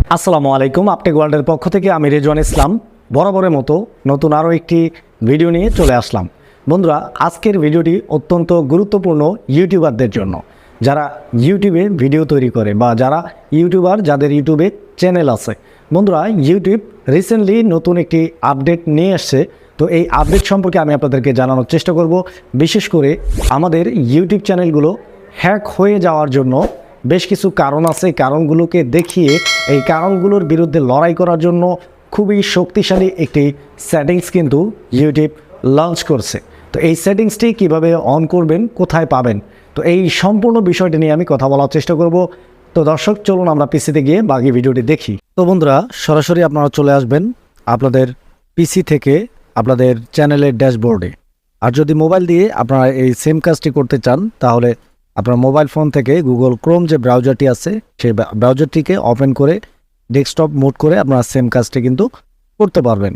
আসসালামু আলাইকুম। UpTech ওয়ার্ল্ডের পক্ষ থেকে আমি রেজওয়ান ইসলাম বরাবরের মতো নতুন আরও একটি ভিডিও নিয়ে চলে আসলাম। বন্ধুরা, আজকের ভিডিওটি অত্যন্ত গুরুত্বপূর্ণ ইউটিউবারদের জন্য, যারা ইউটিউবে ভিডিও তৈরি করে বা যারা ইউটিউবার যাদের ইউটিউবে চ্যানেল আছে। বন্ধুরা, ইউটিউব রিসেন্টলি নতুন একটি আপডেট নিয়ে এসছে। তো এই আপডেট সম্পর্কে আমি আপনাদেরকে জানানোর চেষ্টা করব। বিশেষ করে আমাদের ইউটিউব চ্যানেলগুলো হ্যাক হয়ে যাওয়ার জন্য বেশ কিছু কারণ আছে। কারণগুলোকে দেখিয়ে এই কারণগুলোর বিরুদ্ধে লড়াই করার জন্য খুবই শক্তিশালী একটি সেটিংস কিন্তু ইউটিউব লঞ্চ করছে। তো এই সেটিংসটি কিভাবে অন করবেন, কোথায় পাবেন, তো এই সম্পূর্ণ বিষয়টি নিয়ে আমি কথা বলার চেষ্টা করব। তো দর্শক, চলুন আমরা পিসিতে গিয়ে বাকি ভিডিওটি দেখি। তো বন্ধুরা, সরাসরি আপনারা চলে আসবেন আপনাদের পিসি থেকে আপনাদের চ্যানেলের ড্যাশবোর্ডে। আর যদি মোবাইল দিয়ে আপনারা এই সেম কাজটি করতে চান, তাহলে আপনার মোবাইল ফোন থেকে গুগল ক্রোম যে ব্রাউজারটি আছে সেই ব্রাউজারটিকে ওপেন করে ডেস্কটপ মোড করে আপনারা সেম কাজটি কিন্তু করতে পারবেন।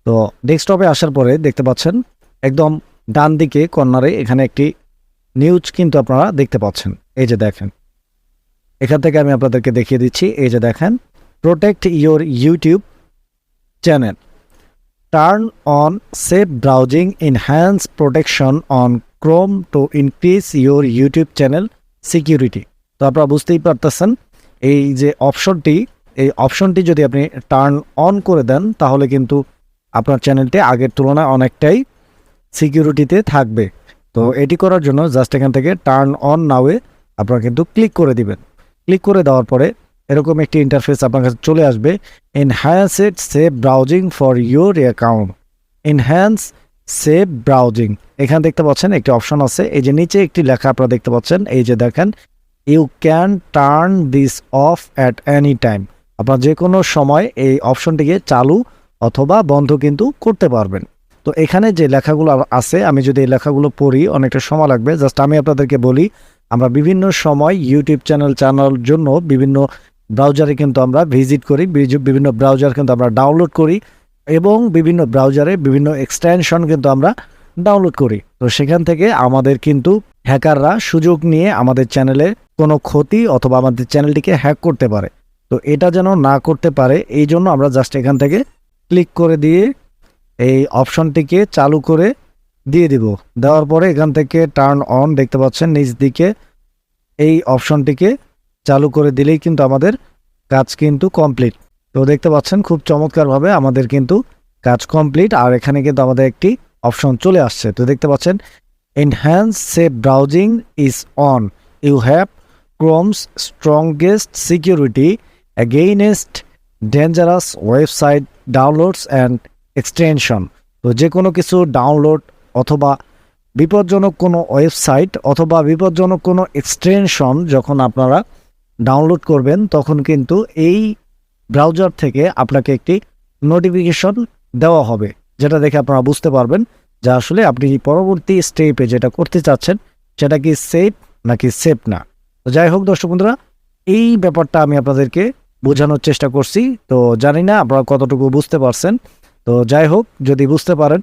তো ডেস্কটপে আসার পরে দেখতে পাচ্ছেন একদম ডান দিকে কর্নারে এখানে একটি নিউজ কিন্তু আপনারা দেখতে পাচ্ছেন। এই যে দেখেন, এখান থেকে আমি আপনাদেরকে দেখিয়ে দিচ্ছি। এই যে দেখেন, protect your YouTube channel, turn on safe browsing, enhance protection on Chrome to increase your YouTube channel security. তো আপনারা বুঝতেই পারতেছেন এই যে অপশনটি যদি আপনি টার্ন অন করে দেন, তাহলে কিন্তু আপনার চ্যানেলটি আগের তুলনায় অনেকটাই সিকিউরিটিতে থাকবে। তো এটি করার জন্য জাস্ট এখান থেকে টার্ন অন নাওয়ে আপনারা কিন্তু ক্লিক করে দিবেন। ক্লিক করে দেওয়ার পরে এরকম একটি ইন্টারফেস আপনার কাছে চলে আসবে। Enhanced safe browsing for your account, enhance safe browsing. এখানে দেখতে পাচ্ছেন একটি অপশন আছে। এই যে নিচে একটি লেখা আপনারা দেখতে পাচ্ছেন, এই যে দেখেন, you can turn this off at any time. আপনারা যে কোনো সময় এই অপশনটিকে চালু অথবা বন্ধ কিন্তু করতে পারবেন। তো এখানে যে লেখাগুলো আছে, আমি যদি এই লেখাগুলো পড়ি অনেকটা সময় লাগবে। জাস্ট আমি আপনাদেরকে বলি, আমরা বিভিন্ন সময় ইউটিউব চ্যানেল চালানোর জন্য বিভিন্ন ব্রাউজারে কিন্তু আমরা ভিজিট করি, বিভিন্ন ব্রাউজার কিন্তু আমরা ডাউনলোড করি এবং বিভিন্ন ব্রাউজারে বিভিন্ন এক্সটেনশন কিন্তু আমরা ডাউনলোড করি। তো সেখান থেকে আমাদের কিন্তু হ্যাকাররা সুযোগ নিয়ে আমাদের চ্যানেলে কোনো ক্ষতি অথবা আমাদের চ্যানেলটিকে হ্যাক করতে পারে। তো এটা যেন না করতে পারে, এই জন্য আমরা জাস্ট এখান থেকে ক্লিক করে দিয়ে এই অপশনটিকে চালু করে দিয়ে দিব। দেওয়ার পরে এখান থেকে টার্ন অন দেখতে পাচ্ছেন নিচ দিকে, এই অপশনটিকে চালু করে দিলেই কিন্তু আমাদের কাজ কিন্তু কমপ্লিট। তো দেখতে পাচ্ছেন খুব চমৎকারভাবে আমাদের কিন্তু কাজ কমপ্লিট। আর এখানে কিন্তু আমাদের একটি অপশন চলে আসছে। তো দেখতে পাচ্ছেন, enhance safe browsing is on, you have Chrome's strongest security against dangerous website downloads and extension. তো যে কোনো কিছু ডাউনলোড অথবা বিপজ্জনক কোনো ওয়েবসাইট অথবা বিপজ্জনক কোনো এক্সটেনশন যখন আপনারা ডাউনলোড করবেন, তখন কিন্তু এই ব্রাউজার থেকে আপনাকে একটি নোটিফিকেশন দেওয়া হবে, যেটা দেখে আপনারা বুঝতে পারবেন যে আসলে আপনি পরবর্তী স্টেপে যেটা করতে চাচ্ছেন সেটা কি সেফ নাকি সেফ না। তো যাই হোক দর্শক বন্ধুরা, এই ব্যাপারটা আমি আপনাদেরকে বোঝানোর চেষ্টা করছি। তো জানি না আপনারা কতটুকু বুঝতে পারছেন। তো যাই হোক, যদি বুঝতে পারেন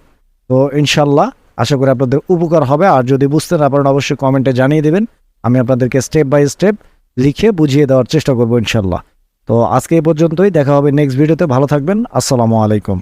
তো ইনশাল্লাহ আশা করি আপনাদের উপকার হবে। আর যদি বুঝতে না পারেন অবশ্যই কমেন্টে জানিয়ে দেবেন, আমি আপনাদেরকে স্টেপ বাই স্টেপ লিখে বুঝিয়ে দেওয়ার চেষ্টা করবো ইনশাল্লাহ। তো আজকে এই পর্যন্তই, দেখা হবে নেক্সট ভিডিওতে। ভালো থাকবেন। আসসালামু আলাইকুম।